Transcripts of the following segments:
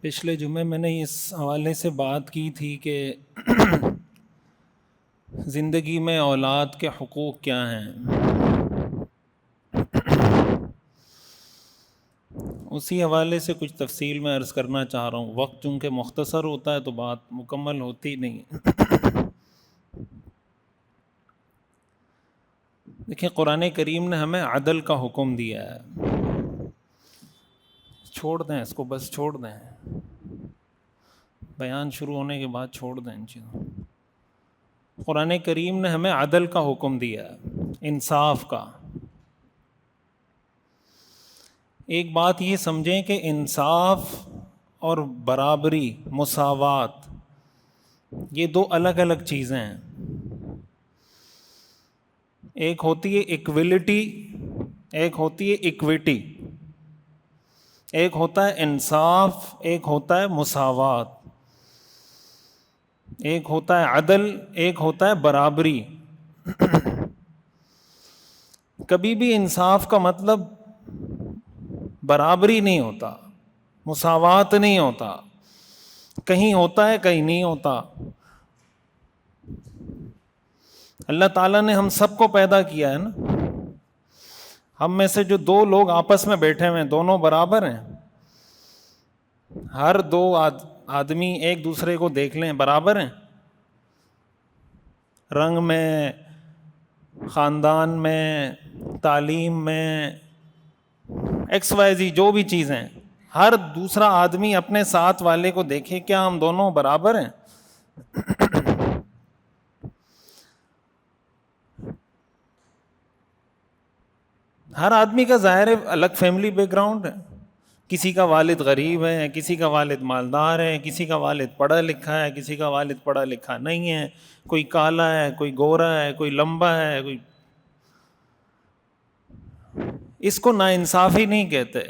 پچھلے جمعے میں نے اس حوالے سے بات کی تھی کہ زندگی میں اولاد کے حقوق کیا ہیں. اسی حوالے سے کچھ تفصیل میں عرض کرنا چاہ رہا ہوں. وقت چونکہ مختصر ہوتا ہے تو بات مکمل ہوتی نہیں. دیکھیں، قرآن کریم نے ہمیں عدل کا حکم دیا ہے. چھوڑ دیں اس کو، بس چھوڑ دیں، بیان شروع ہونے کے بعد چھوڑ دیں ان چیزوں. قرآن کریم نے ہمیں عدل کا حکم دیا ہے، انصاف کا. ایک بات یہ سمجھیں کہ انصاف اور برابری، مساوات، یہ دو الگ الگ چیزیں ہیں. ایک ہوتی ہے ایکویلٹی، ایک ہوتی ہے ایکویٹی. ایک ہوتا ہے انصاف، ایک ہوتا ہے مساوات. ایک ہوتا ہے عدل، ایک ہوتا ہے برابری. کبھی بھی انصاف کا مطلب برابری نہیں ہوتا، مساوات نہیں ہوتا. کہیں ہوتا ہے، کہیں نہیں ہوتا. اللہ تعالیٰ نے ہم سب کو پیدا کیا ہے نا. ہم میں سے جو دو لوگ آپس میں بیٹھے ہوئے ہیں، دونوں برابر ہیں. ہر دو آدمی ایک دوسرے کو دیکھ لیں، برابر ہیں رنگ میں، خاندان میں، تعلیم میں، ایکس وائی زی جو بھی چیزیں. ہر دوسرا آدمی اپنے ساتھ والے کو دیکھے، کیا ہم دونوں برابر ہیں؟ ہر آدمی کا ظاہر ہے الگ فیملی بیک گراؤنڈ ہے. کسی کا والد غریب ہے، کسی کا والد مالدار ہے، کسی کا والد پڑھا لکھا ہے، کسی کا والد پڑھا لکھا نہیں ہے. کوئی کالا ہے، کوئی گورا ہے، کوئی لمبا ہے، کوئی. اس کو ناانصافی نہیں کہتے،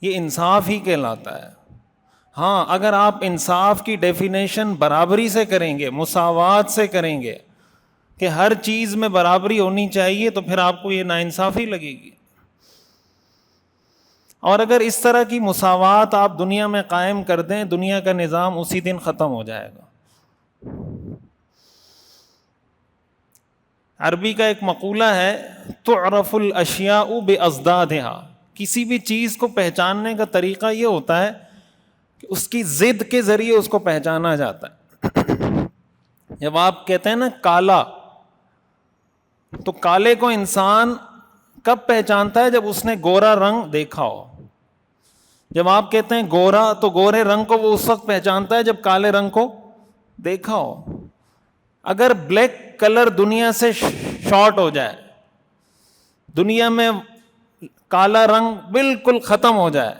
یہ انصاف ہی کہلاتا ہے. ہاں، اگر آپ انصاف کی ڈیفینیشن برابری سے کریں گے، مساوات سے کریں گے کہ ہر چیز میں برابری ہونی چاہیے، تو پھر آپ کو یہ ناانصافی لگے گی. اور اگر اس طرح کی مساوات آپ دنیا میں قائم کر دیں، دنیا کا نظام اسی دن ختم ہو جائے گا. عربی کا ایک مقولہ ہے، تعرف الاشیاء باضدادها. کسی بھی چیز کو پہچاننے کا طریقہ یہ ہوتا ہے کہ اس کی ضد کے ذریعے اس کو پہچانا جاتا ہے. جب آپ کہتے ہیں نا کالا، تو کالے کو انسان کب پہچانتا ہے؟ جب اس نے گورا رنگ دیکھا ہو. جب آپ کہتے ہیں گورا، تو گورے رنگ کو وہ اس وقت پہچانتا ہے جب کالے رنگ کو دیکھا ہو. اگر بلیک کلر دنیا سے شارٹ ہو جائے، دنیا میں کالا رنگ بالکل ختم ہو جائے،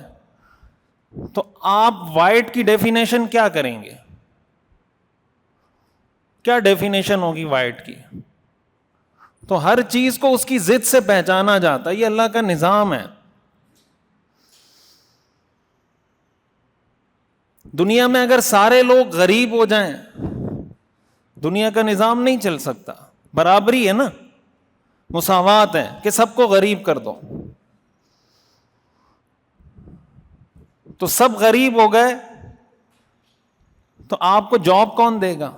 تو آپ وائٹ کی ڈیفینیشن کیا کریں گے؟ کیا ڈیفینیشن ہوگی وائٹ کی؟ تو ہر چیز کو اس کی ضد سے پہچانا جاتا ہے. یہ اللہ کا نظام ہے. دنیا میں اگر سارے لوگ غریب ہو جائیں، دنیا کا نظام نہیں چل سکتا. برابری ہے نا، مساوات ہے کہ سب کو غریب کر دو. تو سب غریب ہو گئے تو آپ کو جاب کون دے گا؟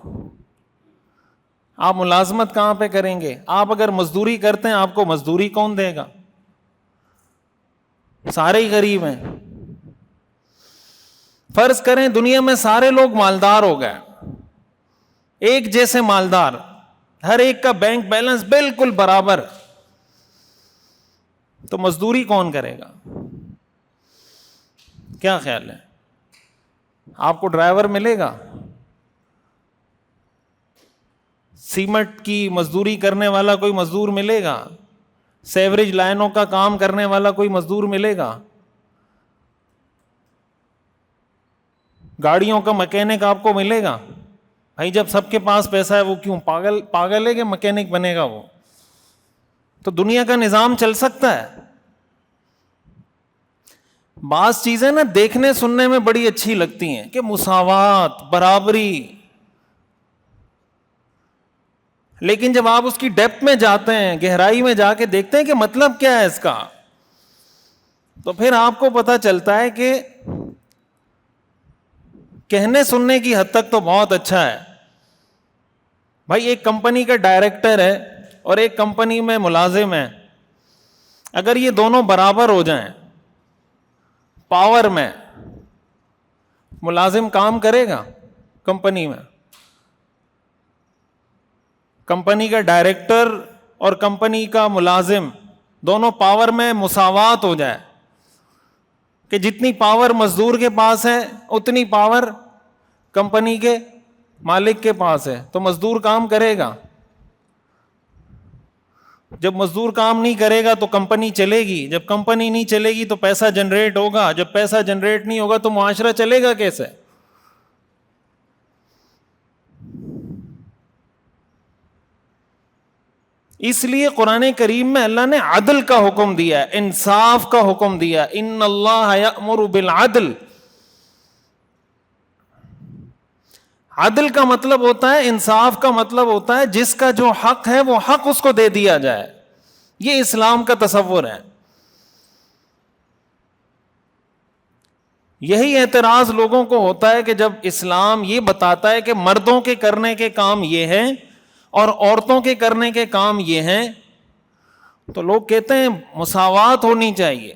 آپ ملازمت کہاں پہ کریں گے؟ آپ اگر مزدوری کرتے ہیں، آپ کو مزدوری کون دے گا؟ سارے ہی غریب ہیں. فرض کریں دنیا میں سارے لوگ مالدار ہو گئے، ایک جیسے مالدار، ہر ایک کا بینک بیلنس بالکل برابر، تو مزدوری کون کرے گا؟ کیا خیال ہے؟ آپ کو ڈرائیور ملے گا؟ سیمنٹ کی مزدوری کرنے والا کوئی مزدور ملے گا؟ سیوریج لائنوں کا کام کرنے والا کوئی مزدور ملے گا؟ گاڑیوں کا مکینک آپ کو ملے گا؟ بھائی جب سب کے پاس پیسہ ہے، وہ کیوں پاگل ہے کہ مکینک بنے گا وہ؟ تو دنیا کا نظام چل سکتا ہے. بعض چیزیں نا دیکھنے سننے میں بڑی اچھی لگتی ہیں کہ مساوات، برابری، لیکن جب آپ اس کی ڈیپتھ میں جاتے ہیں، گہرائی میں جا کے دیکھتے ہیں کہ مطلب کیا ہے اس کا، تو پھر آپ کو پتہ چلتا ہے کہ کہنے سننے کی حد تک تو بہت اچھا ہے. بھائی ایک کمپنی کا ڈائریکٹر ہے اور ایک کمپنی میں ملازم ہے, اگر یہ دونوں برابر ہو جائیں پاور میں, ملازم کام کرے گا کمپنی میں؟ کمپنی کا ڈائریکٹر اور کمپنی کا ملازم دونوں پاور میں مساوات ہو جائے کہ جتنی پاور مزدور کے پاس ہے اتنی پاور کمپنی کے مالک کے پاس ہے, تو مزدور کام کرے گا. جب مزدور کام نہیں کرے گا تو کمپنی چلے گی, جب کمپنی نہیں چلے گی تو پیسہ جنریٹ ہوگا, جب پیسہ جنریٹ نہیں ہوگا تو معاشرہ چلے گا کیسے؟ اس لیے قرآن کریم میں اللہ نے عدل کا حکم دیا ہے, انصاف کا حکم دیا. ان اللہ یأمر بالعدل. عدل کا مطلب ہوتا ہے, انصاف کا مطلب ہوتا ہے جس کا جو حق ہے وہ حق اس کو دے دیا جائے. یہ اسلام کا تصور ہے. یہی اعتراض لوگوں کو ہوتا ہے کہ جب اسلام یہ بتاتا ہے کہ مردوں کے کرنے کے کام یہ ہیں اور عورتوں کے کرنے کے کام یہ ہیں, تو لوگ کہتے ہیں مساوات ہونی چاہیے.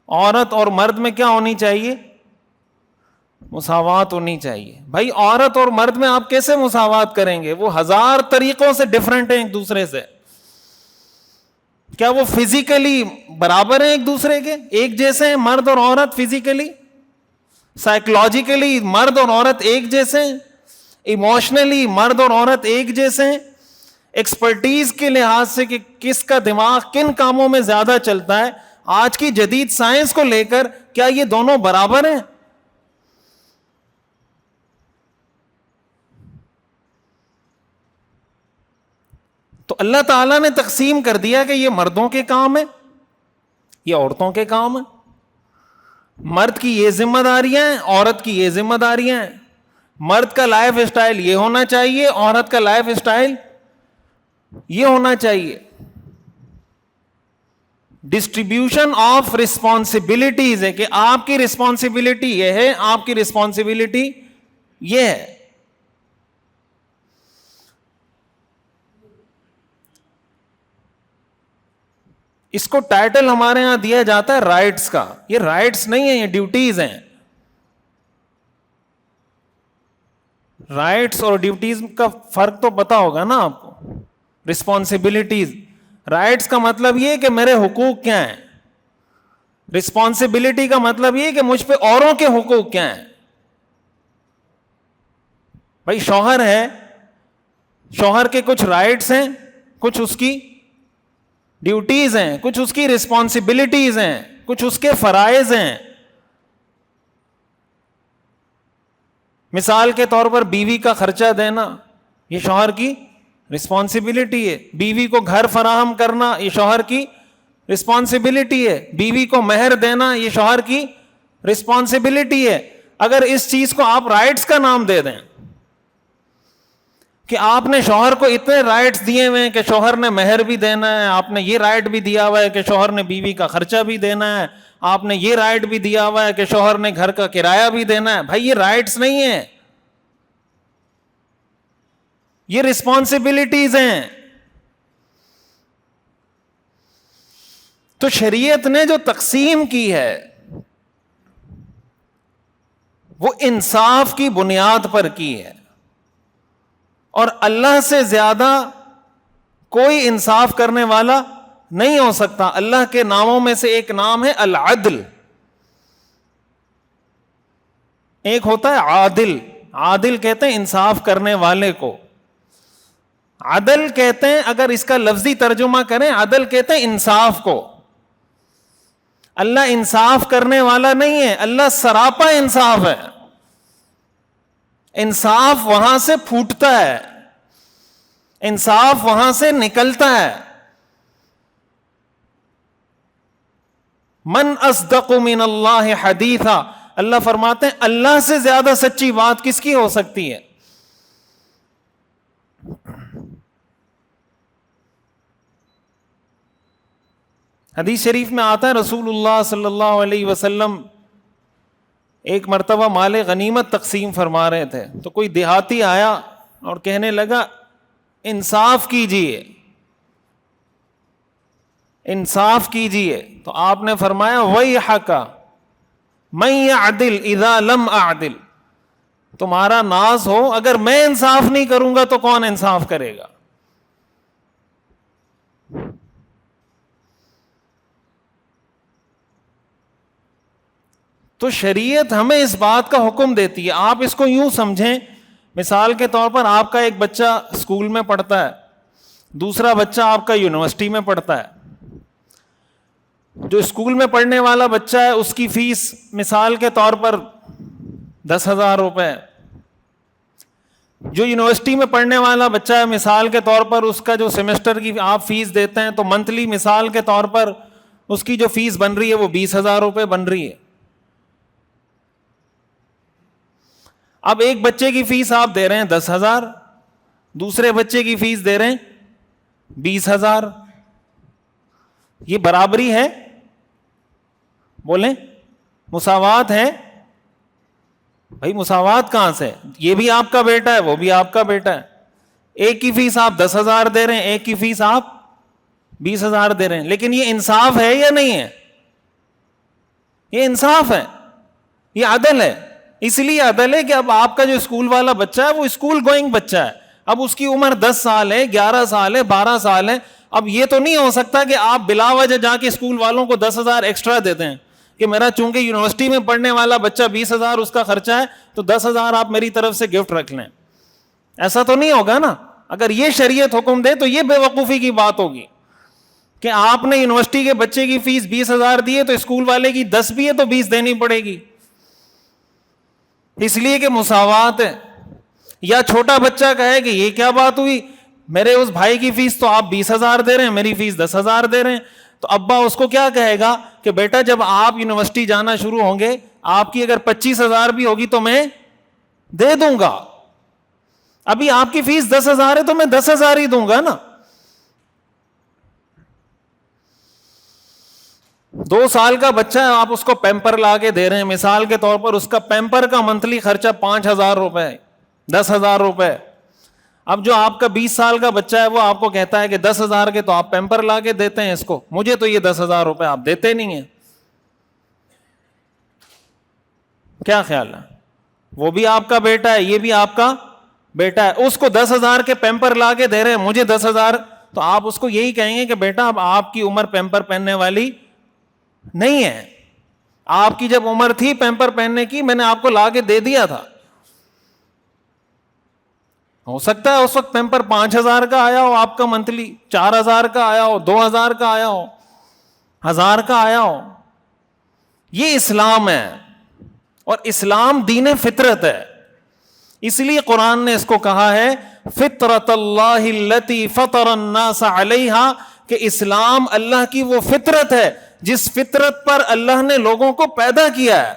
عورت اور مرد میں کیا ہونی چاہیے؟ مساوات ہونی چاہیے. بھائی عورت اور مرد میں آپ کیسے مساوات کریں گے؟ وہ ہزار طریقوں سے ڈیفرنٹ ہیں ایک دوسرے سے. کیا وہ فزیکلی برابر ہیں ایک دوسرے کے؟ ایک جیسے ہیں مرد اور عورت فزیکلی؟ سائیکولوجیکلی مرد اور عورت ایک جیسے ہیں؟ ایموشنلی مرد اور عورت ایک جیسے ہیں؟ ایکسپرٹیز کے لحاظ سے کہ کس کا دماغ کن کاموں میں زیادہ چلتا ہے, آج کی جدید سائنس کو لے کر کیا یہ دونوں برابر ہیں؟ تو اللہ تعالیٰ نے تقسیم کر دیا کہ یہ مردوں کے کام ہے, یہ عورتوں کے کام ہے. مرد کی یہ ذمہ داریاں ہیں, عورت کی یہ ذمہ داریاں ہیں. مرد کا لائف اسٹائل یہ ہونا چاہیے, عورت کا لائف اسٹائل یہ ہونا چاہیے. ڈسٹریبیوشن آف رسپانسبلٹیز ہے کہ آپ کی رسپانسبلٹی یہ ہے, آپ کی رسپانسبلٹی یہ ہے. اس کو ٹائٹل ہمارے ہاں دیا جاتا ہے رائٹس کا. یہ رائٹس نہیں ہیں, یہ ڈیوٹیز ہیں. رائٹس اور ڈیوٹیز کا فرق تو پتا ہوگا نا آپ کو. رسپانسبلٹیز, رائٹس کا مطلب یہ کہ میرے حقوق کیا ہیں, رسپانسبلٹی کا مطلب یہ کہ مجھ پہ اوروں کے حقوق کیا ہیں. بھائی شوہر ہے, شوہر کے کچھ رائٹس ہیں, کچھ اس کی ڈیوٹیز ہیں, کچھ اس کی رسپانسبلٹیز ہیں, کچھ اس کے فرائض ہیں. مثال کے طور پر بیوی کا خرچہ دینا یہ شوہر کی رسپانسبلٹی ہے. بیوی کو گھر فراہم کرنا یہ شوہر کی رسپانسبلٹی ہے. بیوی کو مہر دینا یہ شوہر کی رسپانسبلٹی ہے. اگر اس چیز کو آپ رائٹس کا نام دے دیں کہ آپ نے شوہر کو اتنے رائٹس دیے ہوئے ہیں کہ شوہر نے مہر بھی دینا ہے, آپ نے یہ رائٹ بھی دیا ہوا ہے کہ شوہر نے بیوی کا خرچہ بھی دینا ہے, آپ نے یہ رائٹ بھی دیا ہوا ہے کہ شوہر نے گھر کا کرایہ بھی دینا ہے. بھائی یہ رائٹس نہیں ہیں, یہ رسپانسبلٹیز ہیں. تو شریعت نے جو تقسیم کی ہے وہ انصاف کی بنیاد پر کی ہے, اور اللہ سے زیادہ کوئی انصاف کرنے والا نہیں ہو سکتا. اللہ کے ناموں میں سے ایک نام ہے العدل. ایک ہوتا ہے عادل, عادل کہتے ہیں انصاف کرنے والے کو. عدل کہتے ہیں, اگر اس کا لفظی ترجمہ کریں, عدل کہتے ہیں انصاف کو. اللہ انصاف کرنے والا نہیں ہے, اللہ سراپا انصاف ہے. انصاف وہاں سے پھوٹتا ہے, انصاف وہاں سے نکلتا ہے. من اصدق من اللہ حدیثا, اللہ فرماتے ہیں اللہ سے زیادہ سچی بات کس کی ہو سکتی ہے. حدیث شریف میں آتا ہے رسول اللہ صلی اللہ علیہ وسلم ایک مرتبہ مال غنیمت تقسیم فرما رہے تھے، تو کوئی دیہاتی آیا اور کہنے لگا انصاف کیجیے، انصاف کیجیے. تو آپ نے فرمایا ویحک من یعدل اذا لم اعدل، تمہارا ناز ہو اگر میں انصاف نہیں کروں گا تو کون انصاف کرے گا. تو شریعت ہمیں اس بات کا حکم دیتی ہے. آپ اس کو یوں سمجھیں، مثال کے طور پر آپ کا ایک بچہ اسکول میں پڑھتا ہے، دوسرا بچہ آپ کا یونیورسٹی میں پڑھتا ہے. جو اسکول میں پڑھنے والا بچہ ہے اس کی فیس مثال کے طور پر 10,000 روپے، جو یونیورسٹی میں پڑھنے والا بچہ ہے مثال کے طور پر اس کا جو سیمسٹر کی آپ فیس دیتے ہیں تو منتھلی مثال کے طور پر اس کی جو فیس بن رہی ہے وہ 20,000 روپے بن رہی ہے. اب ایک بچے کی فیس آپ دے رہے ہیں 10,000، دوسرے بچے کی فیس دے رہے ہیں 20,000. یہ برابری ہے؟ بولیں مساوات ہے؟ بھائی مساوات کہاں سے؟ یہ بھی آپ کا بیٹا ہے، وہ بھی آپ کا بیٹا ہے. ایک کی فیس آپ 10,000 دے رہے ہیں، ایک کی فیس آپ 20,000 دے رہے ہیں. لیکن یہ انصاف ہے یا نہیں ہے؟ یہ انصاف ہے، یہ عدل ہے. اس لیے عدل ہے کہ اب آپ کا جو اسکول والا بچہ ہے وہ اسکول گوئنگ بچہ ہے، اب اس کی عمر 10 سال ہے، 11 سال ہے، 12 سال ہے. اب یہ تو نہیں ہو سکتا کہ آپ بلا وجہ جا کے اسکول والوں کو 10,000 ایکسٹرا دیتے ہیں کہ میرا چونکہ یونیورسٹی میں پڑھنے والا بچہ 20,000 اس کا خرچہ ہے تو 10,000 آپ میری طرف سے گفٹ رکھ لیں. ایسا تو نہیں ہوگا نا. اگر یہ شریعت حکم دے تو یہ بے وقوفی کی بات ہوگی کہ آپ نے یونیورسٹی کے بچے کی فیس 20,000 دی ہے تو اسکول والے کی 10 بھی ہے تو 20 دینی پڑے گی، اس لیے کہ مساوات ہے. یا چھوٹا بچہ کہے کہ یہ کیا بات ہوئی، میرے اس بھائی کی فیس تو آپ 20,000 دے رہے ہیں، میری فیس 10,000 دے رہے ہیں. تو ابا اس کو کیا کہے گا کہ بیٹا جب آپ یونیورسٹی جانا شروع ہوں گے آپ کی اگر 25,000 بھی ہوگی تو میں دے دوں گا، ابھی آپ کی فیس 10,000 ہے تو میں 10,000 ہی دوں گا نا. 2 سال کا بچہ ہے، آپ اس کو پیمپر لا کے دے رہے ہیں، مثال کے طور پر اس کا پیمپر کا منتھلی خرچہ 5,000 روپے، 10,000 روپے. اب جو آپ کا 20 سال کا بچہ ہے وہ آپ کو کہتا ہے کہ 10,000 کے تو آپ پیمپر لا کے دیتے ہیں اس کو، مجھے تو یہ 10,000 روپے آپ دیتے نہیں ہیں. کیا خیال ہے؟ وہ بھی آپ کا بیٹا ہے، یہ بھی آپ کا بیٹا ہے، اس کو 10,000 کے پیمپر لا کے دے رہے ہیں، مجھے 10,000. تو آپ اس کو یہی کہیں گے کہ بیٹا اب آپ کی عمر پیمپر پہننے والی نہیں ہے، آپ کی جب عمر تھی پیمپر پہننے کی میں نے آپ کو لا کے دے دیا تھا. ہو سکتا ہے اس وقت پیمپر 5,000 کا آیا ہو، آپ کا منتھلی 4,000 کا آیا ہو، 2,000 کا آیا ہو، 1,000 کا آیا ہو. یہ اسلام ہے اور اسلام دین فطرت ہے. اس لیے قرآن نے اس کو کہا ہے فطرت اللہ التی فطر الناس علیہا، کہ اسلام اللہ کی وہ فطرت ہے جس فطرت پر اللہ نے لوگوں کو پیدا کیا ہے.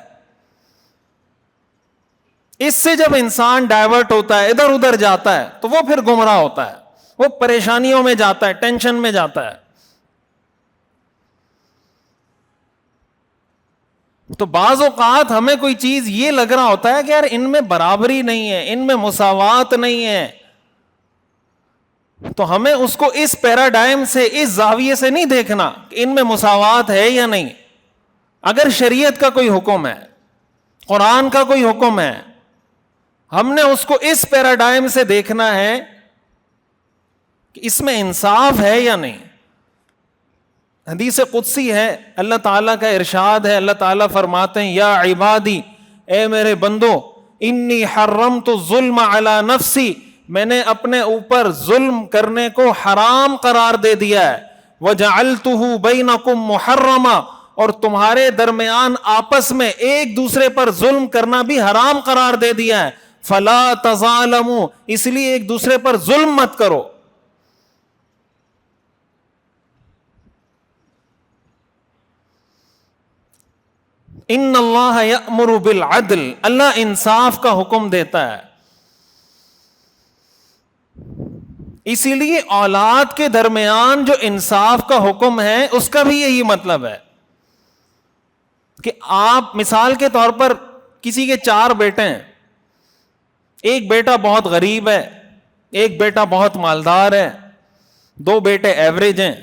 اس سے جب انسان ڈائیورٹ ہوتا ہے، ادھر ادھر جاتا ہے تو وہ پھر گمراہ ہوتا ہے، وہ پریشانیوں میں جاتا ہے، ٹینشن میں جاتا ہے. تو بعض اوقات ہمیں کوئی چیز یہ لگ رہا ہوتا ہے کہ یار ان میں برابری نہیں ہے، ان میں مساوات نہیں ہے، تو ہمیں اس کو اس پیراڈائم سے، اس زاویے سے نہیں دیکھنا کہ ان میں مساوات ہے یا نہیں. اگر شریعت کا کوئی حکم ہے، قرآن کا کوئی حکم ہے، ہم نے اس کو اس پیراڈائم سے دیکھنا ہے کہ اس میں انصاف ہے یا نہیں. حدیث قدسی ہے، اللہ تعالیٰ کا ارشاد ہے، اللہ تعالیٰ فرماتے ہیں یا عبادی، اے میرے بندو، انی حرمت الظلم علی نفسی، میں نے اپنے اوپر ظلم کرنے کو حرام قرار دے دیا ہے، وجعلتہ بینکم محرما، اور تمہارے درمیان آپس میں ایک دوسرے پر ظلم کرنا بھی حرام قرار دے دیا ہے، فلا تظالموا، اس لیے ایک دوسرے پر ظلم مت کرو. ان اللہ یأمر بالعدل، اللہ انصاف کا حکم دیتا ہے. اسی لیے اولاد کے درمیان جو انصاف کا حکم ہے اس کا بھی یہی مطلب ہے کہ آپ مثال کے طور پر کسی کے 4 بیٹے ہیں، ایک بیٹا بہت غریب ہے، ایک بیٹا بہت مالدار ہے، 2 بیٹے ایوریج ہیں.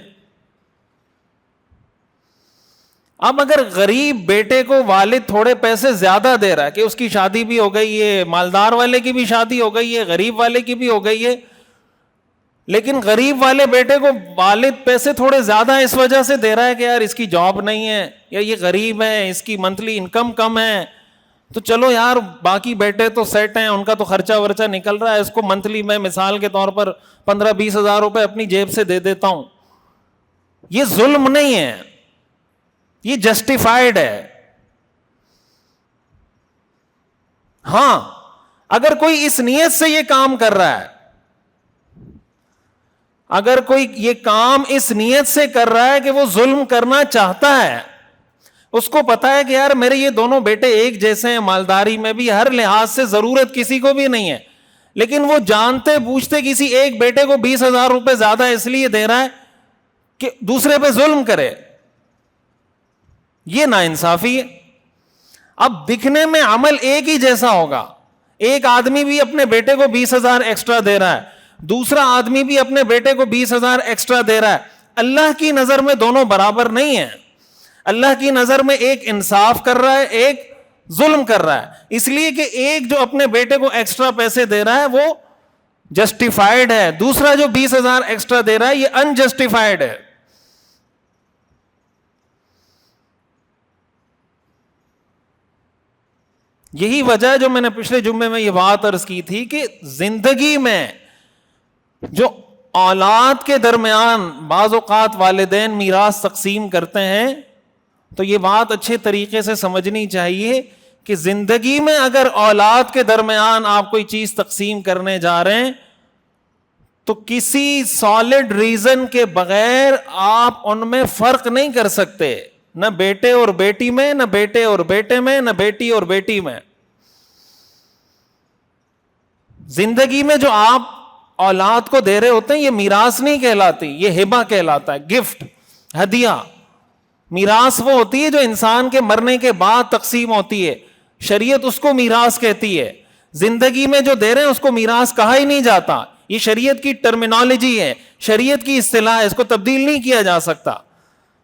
اب اگر غریب بیٹے کو والد تھوڑے پیسے زیادہ دے رہا ہے کہ اس کی شادی بھی ہو گئی ہے، مالدار والے کی بھی شادی ہو گئی ہے، غریب والے کی بھی ہو گئی ہے، لیکن غریب والے بیٹے کو والد پیسے تھوڑے زیادہ اس وجہ سے دے رہا ہے کہ یار اس کی جاب نہیں ہے، یا یہ غریب ہے، اس کی منتھلی انکم کم ہے، تو چلو یار باقی بیٹے تو سیٹ ہیں، ان کا تو خرچہ ورچہ نکل رہا ہے، اس کو منتھلی میں مثال کے طور پر 15-20 ہزار روپے اپنی جیب سے دے دیتا ہوں. یہ ظلم نہیں ہے، یہ جسٹیفائڈ ہے. ہاں اگر کوئی اس نیت سے یہ کام کر رہا ہے، اگر کوئی یہ کام اس نیت سے کر رہا ہے کہ وہ ظلم کرنا چاہتا ہے، اس کو پتا ہے کہ یار میرے یہ دونوں بیٹے ایک جیسے ہیں، مالداری میں بھی ہر لحاظ سے ضرورت کسی کو بھی نہیں ہے، لیکن وہ جانتے بوجھتے کسی ایک بیٹے کو 20,000 روپے زیادہ اس لیے دے رہا ہے کہ دوسرے پہ ظلم کرے، یہ ناانصافی ہے. اب دکھنے میں عمل ایک ہی جیسا ہوگا، ایک آدمی بھی اپنے بیٹے کو 20,000 ایکسٹرا دے رہا ہے، دوسرا آدمی بھی اپنے بیٹے کو 20,000 ایکسٹرا دے رہا ہے. اللہ کی نظر میں دونوں برابر نہیں ہیں. اللہ کی نظر میں ایک انصاف کر رہا ہے، ایک ظلم کر رہا ہے. اس لیے کہ ایک جو اپنے بیٹے کو ایکسٹرا پیسے دے رہا ہے وہ جسٹیفائڈ ہے، دوسرا جو 20,000 ایکسٹرا دے رہا ہے یہ انجسٹیفائڈ ہے. یہی وجہ ہے جو میں نے پچھلے جمعے میں یہ بات عرض کی تھی کہ زندگی میں جو اولاد کے درمیان بعض اوقات والدین میراث تقسیم کرتے ہیں، تو یہ بات اچھے طریقے سے سمجھنی چاہیے کہ زندگی میں اگر اولاد کے درمیان آپ کوئی چیز تقسیم کرنے جا رہے ہیں تو کسی سالڈ ریزن کے بغیر آپ ان میں فرق نہیں کر سکتے، نہ بیٹے اور بیٹی میں، نہ بیٹے اور بیٹے میں، نہ بیٹی اور بیٹی میں. زندگی میں جو آپ اولاد کو دے رہے ہوتے ہیں یہ میراث نہیں کہلاتی، یہ ہبہ کہلاتا ہے، گفٹ، ہدیہ. میراث وہ ہوتی ہے جو انسان کے مرنے کے بعد تقسیم ہوتی ہے، شریعت اس کو میراث کہتی ہے. زندگی میں جو دے رہے ہیں اس کو میراث کہا ہی نہیں جاتا، یہ شریعت کی ٹرمینالوجی ہے، شریعت کی اصطلاح ہے، اس کو تبدیل نہیں کیا جا سکتا.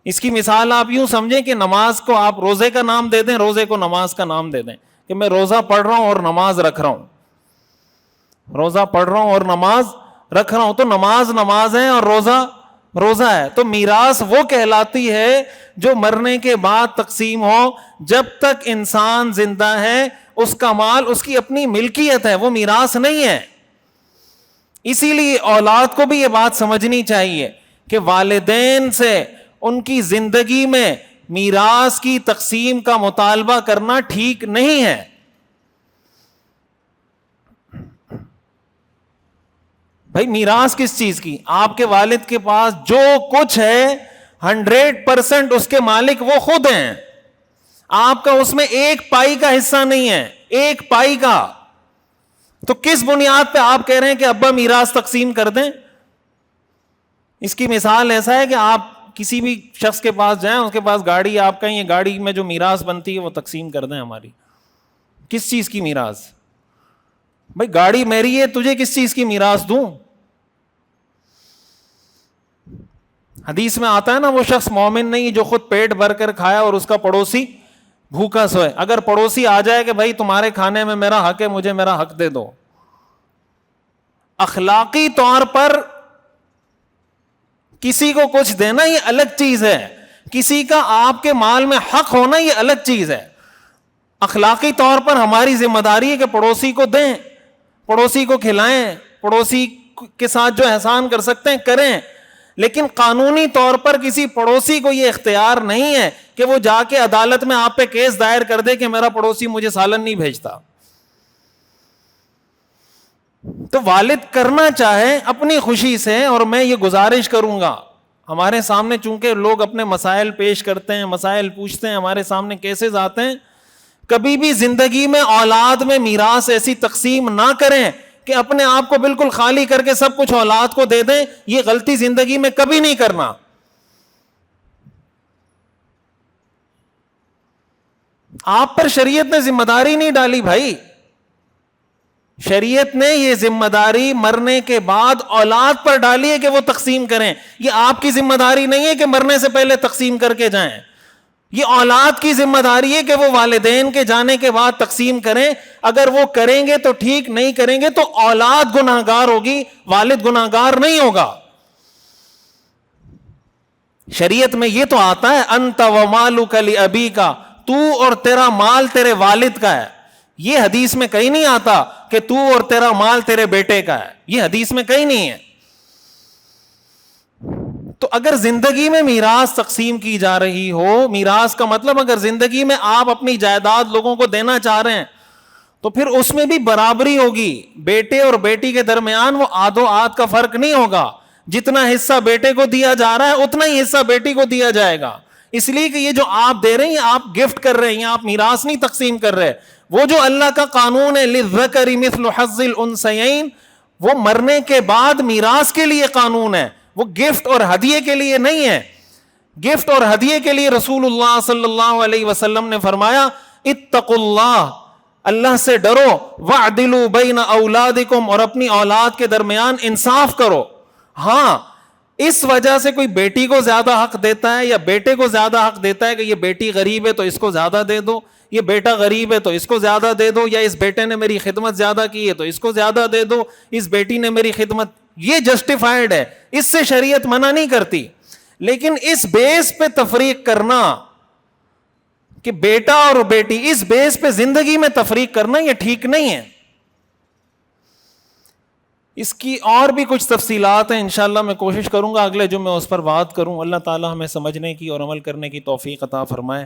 اس کی مثال آپ یوں سمجھیں کہ نماز کو آپ روزے کا نام دے دیں، روزے کو نماز کا نام دے دیں کہ میں روزہ پڑھ رہا ہوں اور نماز رکھ رہا ہوں، روزہ پڑھ رہا ہوں اور نماز رکھ رہا ہوں، تو نماز نماز ہے اور روزہ روزہ ہے. تو میراث وہ کہلاتی ہے جو مرنے کے بعد تقسیم ہو. جب تک انسان زندہ ہے اس کا مال اس کی اپنی ملکیت ہے، وہ میراث نہیں ہے. اسی لیے اولاد کو بھی یہ بات سمجھنی چاہیے کہ والدین سے ان کی زندگی میں میراث کی تقسیم کا مطالبہ کرنا ٹھیک نہیں ہے. بھائی میراث کس چیز کی؟ آپ کے والد کے پاس جو کچھ ہے 100% اس کے مالک وہ خود ہیں، آپ کا اس میں ایک پائی کا حصہ نہیں ہے، ایک پائی کا. تو کس بنیاد پہ آپ کہہ رہے ہیں کہ ابا میراث تقسیم کر دیں؟ اس کی مثال ایسا ہے کہ آپ کسی بھی شخص کے پاس جائیں، اس کے پاس گاڑی، آپ کہیں یہ گاڑی میں جو میراث بنتی ہے وہ تقسیم کر دیں ہماری. کس چیز کی میراث؟ بھائی گاڑی میری ہے، تجھے کس چیز کی میراث دوں؟ حدیث میں آتا ہے نا وہ شخص مومن نہیں جو خود پیٹ بھر کر کھایا اور اس کا پڑوسی بھوکا سوئے. اگر پڑوسی آ جائے کہ بھائی تمہارے کھانے میں میرا حق ہے، مجھے میرا حق دے دو، اخلاقی طور پر کسی کو کچھ دینا یہ الگ چیز ہے، کسی کا آپ کے مال میں حق ہونا یہ الگ چیز ہے. اخلاقی طور پر ہماری ذمہ داری ہے کہ پڑوسی کو دیں، پڑوسی کو کھلائیں، پڑوسی کے ساتھ جو احسان کر سکتے ہیں کریں. لیکن قانونی طور پر کسی پڑوسی کو یہ اختیار نہیں ہے کہ وہ جا کے عدالت میں آپ پہ کیس دائر کر دے کہ میرا پڑوسی مجھے سالن نہیں بھیجتا. تو والد کرنا چاہے اپنی خوشی سے، اور میں یہ گزارش کروں گا، ہمارے سامنے چونکہ لوگ اپنے مسائل پیش کرتے ہیں، مسائل پوچھتے ہیں، ہمارے سامنے کیسز آتے ہیں، کبھی بھی زندگی میں اولاد میں میراث ایسی تقسیم نہ کریں کہ اپنے آپ کو بالکل خالی کر کے سب کچھ اولاد کو دے دیں. یہ غلطی زندگی میں کبھی نہیں کرنا. آپ پر شریعت نے ذمہ داری نہیں ڈالی بھائی. شریعت نے یہ ذمہ داری مرنے کے بعد اولاد پر ڈالی ہے کہ وہ تقسیم کریں. یہ آپ کی ذمہ داری نہیں ہے کہ مرنے سے پہلے تقسیم کر کے جائیں. یہ اولاد کی ذمہ داری ہے کہ وہ والدین کے جانے کے بعد تقسیم کریں. اگر وہ کریں گے تو ٹھیک, نہیں کریں گے تو اولاد گناہگار ہوگی, والد گناہگار نہیں ہوگا. شریعت میں یہ تو آتا ہے انت ومالک لابیک, تو اور تیرا مال تیرے والد کا ہے. یہ حدیث میں کہیں نہیں آتا کہ تو اور تیرا مال تیرے بیٹے کا ہے. یہ حدیث میں کہیں نہیں ہے. تو اگر زندگی میں میراث تقسیم کی جا رہی ہو, میراث کا مطلب اگر زندگی میں آپ اپنی جائیداد لوگوں کو دینا چاہ رہے ہیں تو پھر اس میں بھی برابری ہوگی. بیٹے اور بیٹی کے درمیان وہ آدھ و آدھ کا فرق نہیں ہوگا. جتنا حصہ بیٹے کو دیا جا رہا ہے اتنا ہی حصہ بیٹی کو دیا جائے گا. اس لیے کہ یہ جو آپ دے رہے ہیں آپ گفٹ کر رہے ہیں, آپ میراث نہیں تقسیم کر رہے. وہ جو اللہ کا قانون ہے للذکر مثل حظ الانثیین, وہ مرنے کے بعد میراث کے لیے قانون ہے, وہ گفٹ اور ہدیے کے لیے نہیں ہے. گفٹ اور ہدیے کے لیے رسول اللہ صلی اللہ علیہ وسلم نے فرمایا اتقوا اللہ, اللہ سے ڈرو, وعدلوا بین اولادکم, اور اپنی اولاد کے درمیان انصاف کرو. ہاں, اس وجہ سے کوئی بیٹی کو زیادہ حق دیتا ہے یا بیٹے کو زیادہ حق دیتا ہے کہ یہ بیٹی غریب ہے تو اس کو زیادہ دے دو, یہ بیٹا غریب ہے تو اس کو زیادہ دے دو, یا اس بیٹے نے میری خدمت زیادہ کی ہے تو اس کو زیادہ دے دو, اس بیٹی نے میری خدمت, یہ جسٹیفائڈ ہے, اس سے شریعت منع نہیں کرتی. لیکن اس بیس پہ تفریق کرنا کہ بیٹا اور بیٹی, اس بیس پہ زندگی میں تفریق کرنا, یہ ٹھیک نہیں ہے. اس کی اور بھی کچھ تفصیلات ہیں, انشاءاللہ میں کوشش کروں گا اگلے جمعے اس پر بات کروں. اللہ تعالی ہمیں سمجھنے کی اور عمل کرنے کی توفیق عطا فرمائے.